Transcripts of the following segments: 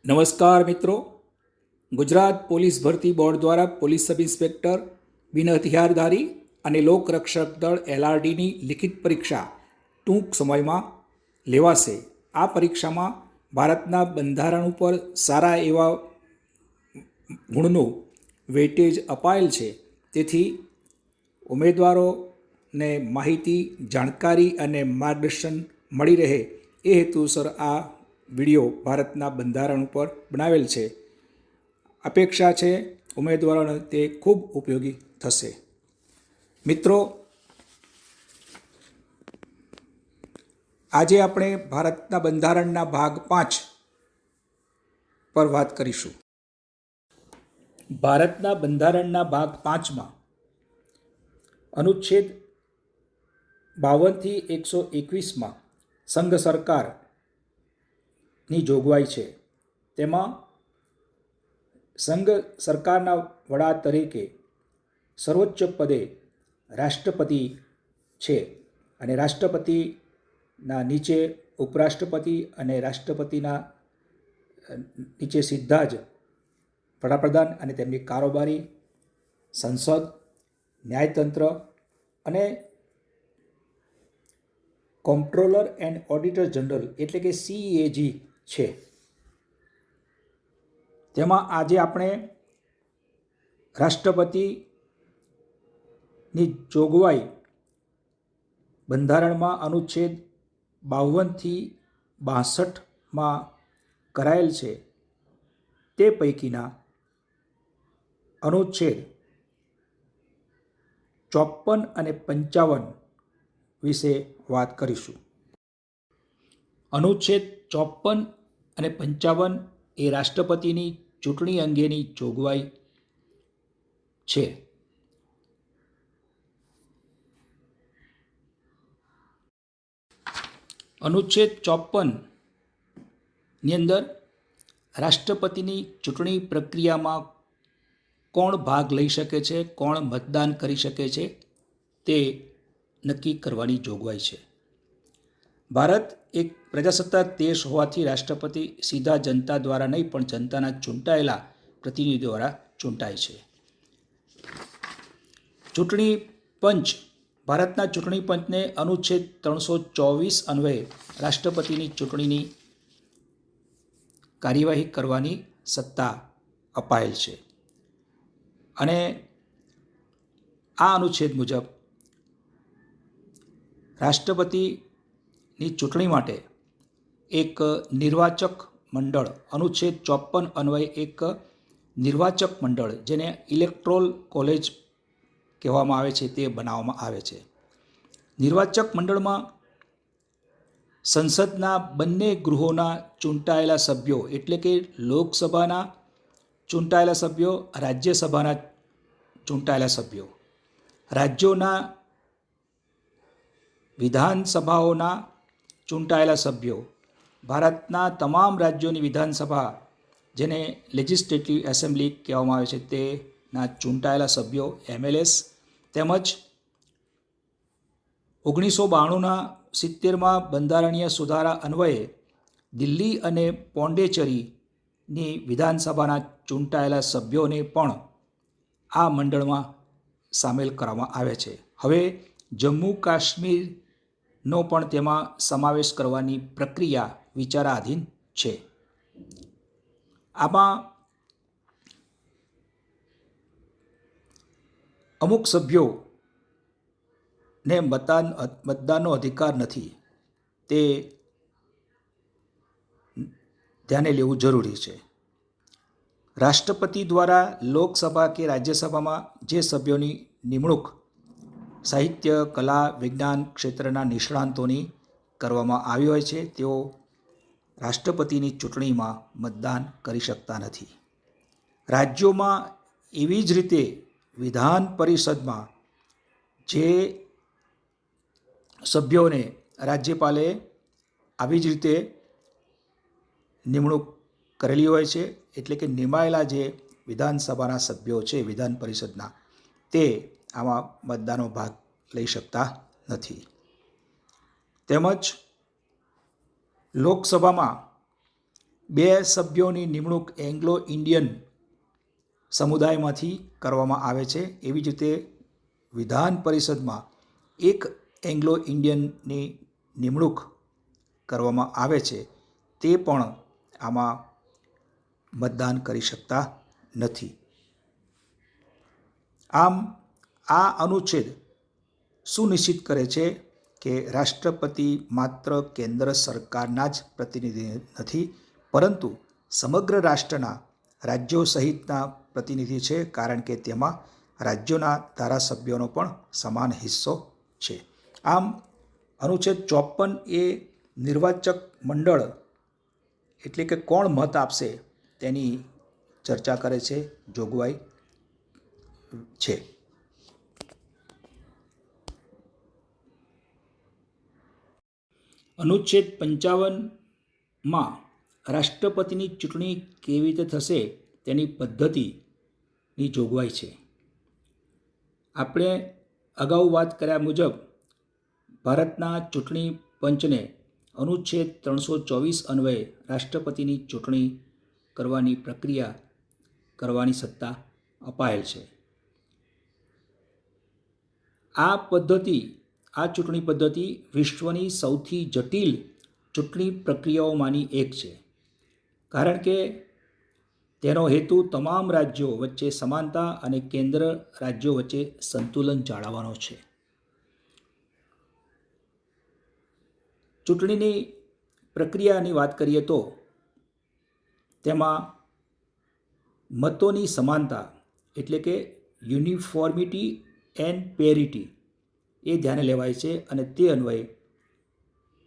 નમસ્કાર મિત્રો, ગુજરાત પોલીસ ભરતી બોર્ડ દ્વારા પોલીસ સબ ઇન્સ્પેક્ટર, બિન હથિયારધારી અને લોકરક્ષક દળ LRDની લિખિત પરીક્ષા ટૂંક સમયમાં લેવાશે. આ પરીક્ષામાં ભારતના બંધારણ ઉપર સારા એવા ગુણનું વેઇટેજ અપાયેલ છે. તેથી ઉમેદવારોને માહિતી, જાણકારી અને માર્ગદર્શન મળી રહે એ હેતુસર આ વિડીયો ભારતના બંધારણ ઉપર બનાવેલ છે. અપેક્ષા છે ઉમેદવારોને તે ખૂબ ઉપયોગી થશે. મિત્રો, આજે આપણે ભારતના બંધારણના ભાગ 5 પર વાત કરીશું. ભારતના બંધારણના ભાગ 5માં અનુચ્છેદ 52 થી 121માં સંઘ સરકારની જોગવાઈ છે. તેમાં સંઘ સરકારના વડા તરીકે સર્વોચ્ચ પદે રાષ્ટ્રપતિ છે અને રાષ્ટ્રપતિના નીચે ઉપરાષ્ટ્રપતિ અને રાષ્ટ્રપતિના નીચે સીધા જ વડાપ્રધાન અને તેમની કારોબારી, સંસદ, ન્યાયતંત્ર અને કોમ્પ્ટ્રોલર એન્ડ ઓડિટર જનરલ એટલે કે CAG છે. તેમાં આજે આપણે રાષ્ટ્રપતિની જોગવાઈ બંધારણમાં અનુચ્છેદ 52 થી 62માં કરાયેલ છે તે પૈકીના અનુચ્છેદ 54 અને 55 વિશે વાત કરીશું. અનુચ્છેદ 54 અને 55 એ રાષ્ટ્રપતિની ચૂંટણી અંગેની જોગવાઈ છે. અનુચ્છેદ 54ની અંદર રાષ્ટ્રપતિની ચૂંટણી પ્રક્રિયામાં કોણ ભાગ લઈ શકે છે, કોણ મતદાન કરી શકે છે તે નક્કી કરવાની જોગવાઈ છે. ભારત એક પ્રજાસત્તાક દેશ હોવાથી રાષ્ટ્રપતિ સીધા જનતા દ્વારા નહીં પણ જનતાના ચૂંટાયેલા પ્રતિનિધિ દ્વારા ચૂંટાય છે. ચૂંટણી પંચ, ભારતના ચૂંટણી પંચને અનુચ્છેદ 324 અન્વયે રાષ્ટ્રપતિની ચૂંટણીની કાર્યવાહી કરવાની સત્તા અપાયેલ છે અને આ અનુચ્છેદ મુજબ રાષ્ટ્રપતિની ચૂંટણી માટે એક નિર્વાચક મંડળ, અનુચ્છેદ 54 અન્વયે એક નિર્વાચક મંડળ જેને ઇલેક્ટોરલ કોલેજ કહેવામાં આવે છે તે બનાવવામાં આવે છે. નિર્વાચક મંડળમાં સંસદના બંને ગૃહોના ચૂંટાયેલા સભ્યો એટલે કે લોકસભાના ચૂંટાયેલા સભ્યો, રાજ્યસભાના ચૂંટાયેલા સભ્યો, રાજ્યોના વિધાનસભાઓના ચૂંટાયેલા સભ્યો, ભારતના તમામ રાજ્યોની વિધાનસભા જેને લેજિસ્લેટિવ એસેમ્બલી કહેવામાં આવે છે તેના ચૂંટાયેલા સભ્યો MLS તેમજ 1992ના 70માં બંધારણીય સુધારા અન્વયે દિલ્હી અને પોંડેચેરીની વિધાનસભાના ચૂંટાયેલા સભ્યોને પણ આ મંડળમાં સામેલ કરવામાં આવે છે. હવે જમ્મુ કાશ્મીરનો પણ તેમાં સમાવેશ કરવાની પ્રક્રિયા વિચારાધીન છે. આમાં અમુક સભ્યોને મતદાનનો અધિકાર નથી, તે ધ્યાને લેવું જરૂરી છે. રાષ્ટ્રપતિ દ્વારા લોકસભા કે રાજ્યસભામાં જે સભ્યોની નિમણૂક સાહિત્ય, કલા, વિજ્ઞાન ક્ષેત્રના નિષ્ણાંતોની કરવામાં આવી હોય છે તેઓ રાષ્ટ્રપતિની ચૂંટણીમાં મતદાન કરી શકતા નથી. રાજ્યોમાં એવી જ રીતે વિધાન પરિષદમાં જે સભ્યોને રાજ્યપાલે આવી જ રીતે નિમણૂક કરેલી હોય છે એટલે કે નિમાયેલા જે વિધાનસભાના સભ્યો છે વિધાન પરિષદના, તે આમાં મતદાનનો ભાગ લઈ શકતા નથી. તેમજ લોકસભામાં 2 સભ્યોની નિમણૂક એંગ્લો ઇન્ડિયન સમુદાયમાંથી કરવામાં આવે છે. એવી જ રીતે વિધાન પરિષદમાં 1 એંગ્લો ઇન્ડિયનની નિમણૂક કરવામાં આવે છે. તે પણ આમાં મતદાન કરી શકતા નથી. આમ આ અનુચ્છેદ સુનિશ્ચિત કરે છે કે રાષ્ટ્રપતિ માત્ર કેન્દ્ર સરકારના જ પ્રતિનિધિ નથી, પરંતુ સમગ્ર રાષ્ટ્રના રાજ્યો સહિતના પ્રતિનિધિ છે, કારણ કે તેમાં રાજ્યોના ધારાસભ્યોનો પણ સમાન હિસ્સો છે. આમ અનુચ્છેદ 54 એ નિર્વાચક મંડળ એટલે કે કોણ મત આપશે તેની ચર્ચા કરે છે, જોગવાઈ છે. અનુચ્છેદ 55માં રાષ્ટ્રપતિની ચૂંટણી કેવી રીતે થશે તેની પદ્ધતિની જોગવાઈ છે. આપણે અગાઉ વાત કર્યા મુજબ ભારતના ચૂંટણી પંચને અનુચ્છેદ 324 અન્વયે રાષ્ટ્રપતિની ચૂંટણી કરવાની પ્રક્રિયા કરવાની સત્તા અપાયેલ છે. આ ચૂંટણી પદ્ધતિ વિશ્વની સૌથી જટિલ ચૂંટણી પ્રક્રિયાઓમાંની એક છે, કારણ કે તેનો હેતુ તમામ રાજ્યો વચ્ચે સમાનતા અને કેન્દ્ર રાજ્યો વચ્ચે સંતુલન જાળવવાનો છે. ચૂંટણીની પ્રક્રિયાની વાત કરીએ તો તેમાં મતોની સમાનતા એટલે કે યુનિફોર્મિટી એન્ડ પેરિટી એ ધ્યાને લેવાય છે, અને તે અન્વયે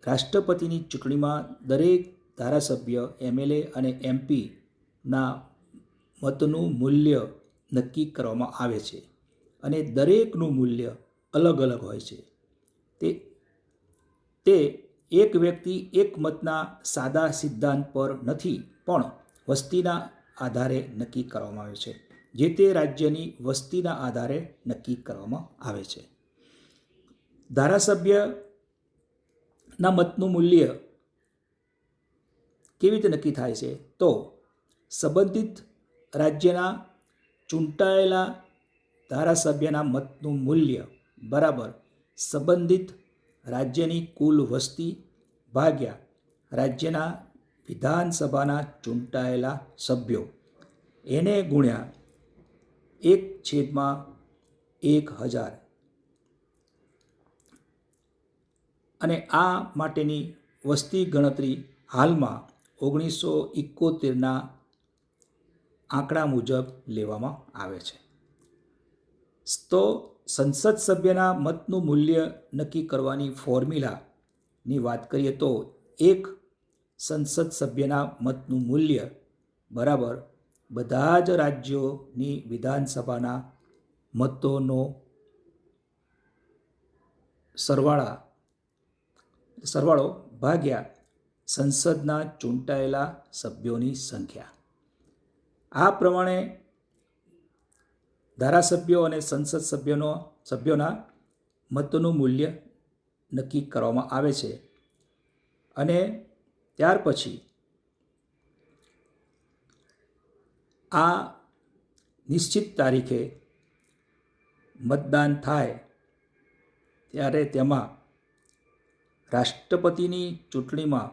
રાષ્ટ્રપતિની ચૂંટણીમાં દરેક ધારાસભ્ય, MLA અને MPના મતનું મૂલ્ય નક્કી કરવામાં આવે છે, અને દરેકનું મૂલ્ય અલગ અલગ હોય છે. તે એક વ્યક્તિ એક મતના સાદા સિદ્ધાંત પર નથી, પણ વસ્તીના આધારે નક્કી કરવામાં આવે છે. જે તે રાજ્યની વસ્તીના આધારે નક્કી કરવામાં આવે છે. ધારાસભ્યના મતનું મૂલ્ય કેવી રીતે નક્કી થાય છે? તો સંબંધિત રાજ્યના ચૂંટાયેલા ધારાસભ્યના મતનું મૂલ્ય બરાબર સંબંધિત રાજ્યની કુલ વસ્તી ભાગ્યા રાજ્યના વિધાનસભાના ચૂંટાયેલા સભ્યો એને ગુણ્યા 1/1000. અને આ માટેની વસ્તી ગણતરી હાલમાં 1971ના આંકડા મુજબ લેવામાં આવે છે. તો સંસદ સભ્યના મતનું મૂલ્ય નક્કી કરવાની ફોર્મ્યુલાની વાત કરીએ તો એક સંસદ સભ્યના મતનું મૂલ્ય બરાબર બધા જ રાજ્યોની વિધાનસભાના મતોનો સરવાળો ભાગ્યા સંસદના ચૂંટાયેલા સભ્યોની સંખ્યા. આ પ્રમાણે ધારાસભ્યો અને સંસદ સભ્યોના મતનું મૂલ્ય નક્કી કરવામાં આવે છે, અને ત્યાર પછી આ નિશ્ચિત તારીખે મતદાન થાય ત્યારે તેમાં રાષ્ટ્રપતિની ચૂંટણીમાં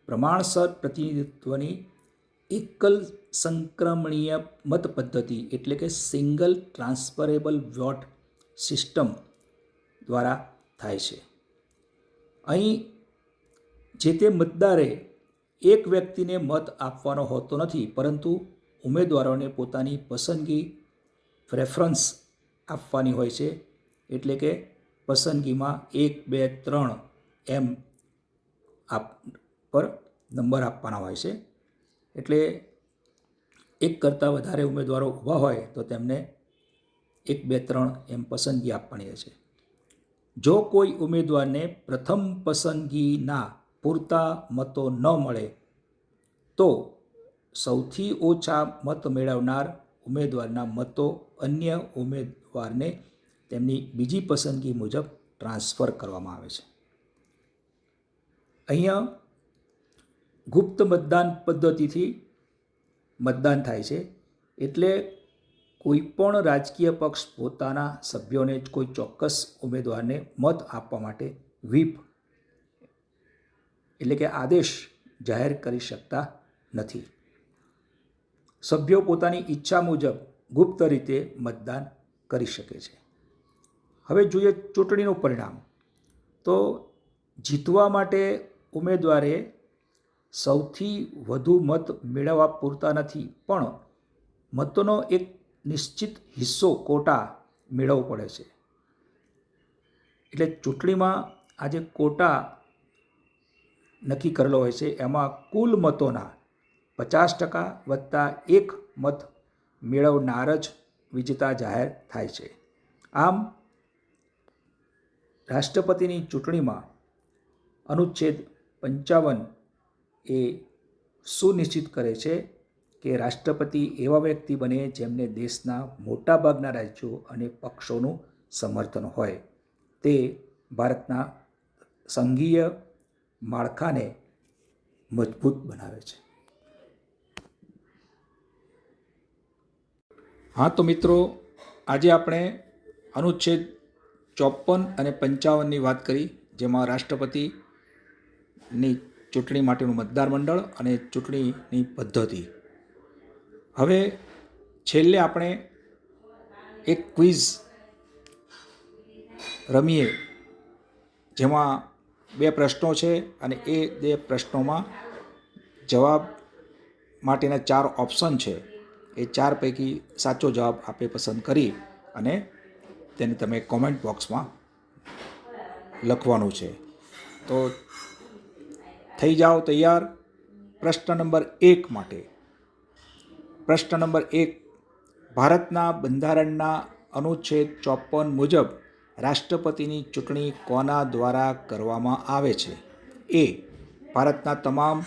પ્રમાણસર પ્રતિનિધિત્વની એકલ સંક્રમણીય મત પદ્ધતિ એટલે કે સિંગલ ટ્રાન્સફરેબલ વોટ સિસ્ટમ દ્વારા થાય છે. અહીં જે તે મતદારે એક વ્યક્તિને મત આપવાનો હોતો નથી, પરંતુ ઉમેદવારોને પોતાની પસંદગી પ્રેફરન્સ આપવાની હોય છે. એટલે કે પસંદગીમાં 1, 2, 3 એમ પર નંબર આપવાના હોય છે. એટલે એક કરતાં વધારે ઉમેદવારો ઊભા હોય તો તેમને 1, 2, 3 એમ પસંદગી આપવાની હોય છે. જો કોઈ ઉમેદવારને પ્રથમ પસંદગીના પૂરતા મતો ન મળે તો સૌથી ઓછા મત મેળવનાર ઉમેદવારના મતો અન્ય ઉમેદવારને તેમની બીજી પસંદગી મુજબ ટ્રાન્સફર કરવામાં આવે છે. અહીંયા ગુપ્ત મતદાન પદ્ધતિથી મતદાન થાય છે. એટલે કોઈ પણ રાજકીય પક્ષ પોતાના સભ્યોને કોઈ ચોક્કસ ઉમેદવારને મત આપવા માટે વ્હીપ એટલે કે આદેશ જાહેર કરી શકતા નથી. સભ્યો પોતાની ઈચ્છા મુજબ ગુપ્ત રીતે મતદાન કરી શકે છે. હવે જોઈએ ચૂંટણીનું પરિણામ. તો જીતવા માટે ઉમેદવારે સૌથી વધુ મત મેળવવા પૂરતા નથી, પણ મતનો એક નિશ્ચિત હિસ્સો કોટા મેળવવો પડે છે. એટલે ચૂંટણીમાં આ જે કોટા નક્કી કરેલો હોય છે એમાં કુલ મતોના 50% વત્તા 1 મત મેળવનાર જ વિજેતા જાહેર થાય છે. આમ રાષ્ટ્રપતિની ચૂંટણીમાં અનુચ્છેદ 55 એ સુનિશ્ચિત કરે છે કે રાષ્ટ્રપતિ એવા વ્યક્તિ બને જેમને દેશના મોટાભાગના રાજ્યો અને પક્ષોનું સમર્થન હોય. તે ભારતના સંઘીય માળખાને મજબૂત બનાવે છે. હા તો મિત્રો, આજે આપણે અનુચ્છેદ 54 અને 55ની વાત કરી, જેમાં રાષ્ટ્રપતિની ચૂંટણી માટેનું મતદાર મંડળ અને ચૂંટણીની પદ્ધતિ. હવે છેલ્લે આપણે એક ક્વિઝ રમીએ, જેમાં 2 પ્રશ્નો છે અને એ 2 પ્રશ્નોમાં જવાબ માટેના 4 ઓપ્શન છે. એ 4 પૈકી સાચો જવાબ આપે પસંદ કરી અને તેને તમે કોમેન્ટ બોક્સમાં લખવાનું છે. તો થઈ જાઓ તૈયાર પ્રશ્ન નંબર 1 માટે. પ્રશ્ન નંબર 1. ભારતના બંધારણના અનુચ્છેદ 54 મુજબ રાષ્ટ્રપતિની ચૂંટણી કોના દ્વારા કરવામાં આવે છે? એ. ભારતના તમામ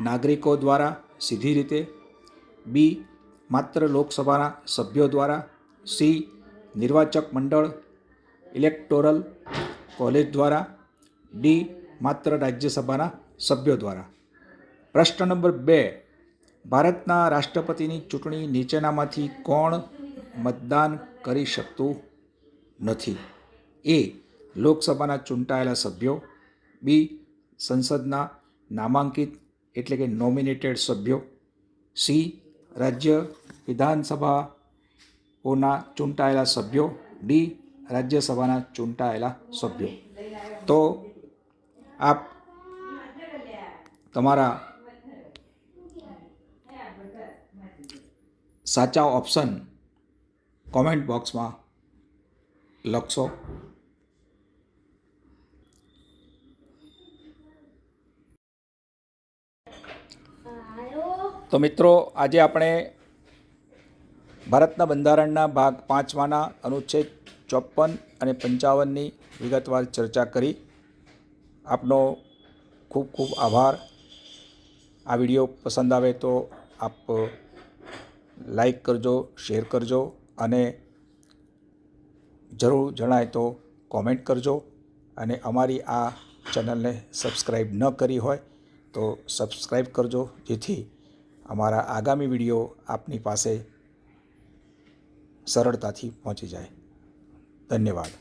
નાગરિકો દ્વારા સીધી રીતે. બી. માત્ર લોકસભાના સભ્યો દ્વારા. સી. નિર્વાચક મંડળ ઇલેક્ટોરલ કોલેજ દ્વારા. ડી. માત્ર રાજ્યસભાના સભ્યો દ્વારા. પ્રશ્ન નંબર 2. ભારતના રાષ્ટ્રપતિની ચૂંટણી નીચેનામાંથી કોણ મતદાન કરી શકતું નથી? એ. લોકસભાના ચૂંટાયેલા સભ્યો. બી. સંસદના નામાંકિત એટલે કે નોમિનેટેડ સભ્યો. સી. રાજ્ય વિધાનસભાઓના ચૂંટાયેલા સભ્યો. ડી. રાજ્યસભાના ચૂંટાયેલા સભ્યો. તો આપ તમારા સાચા ઓપ્શન કોમેન્ટ બોક્સમાં લખશો. તો મિત્રો, આજે આપણે ભારતના બંધારણના ભાગ 5માના અનુચ્છેદ 54 અને 55ની વિગતવાર ચર્ચા કરી. આપનો ખૂબ ખૂબ આભાર. આ વિડીયો પસંદ આવે તો આપ લાઈક કરજો, શેર કરજો અને જરૂર જણાય તો કોમેન્ટ કરજો. અને અમારી આ ચેનલને સબસ્ક્રાઈબ ન કરી હોય તો સબસ્ક્રાઈબ કરજો, જેથી અમારા આગામી વિડીયો આપની પાસે સરળતાથી પહોંચી જાય. ધન્યવાદ.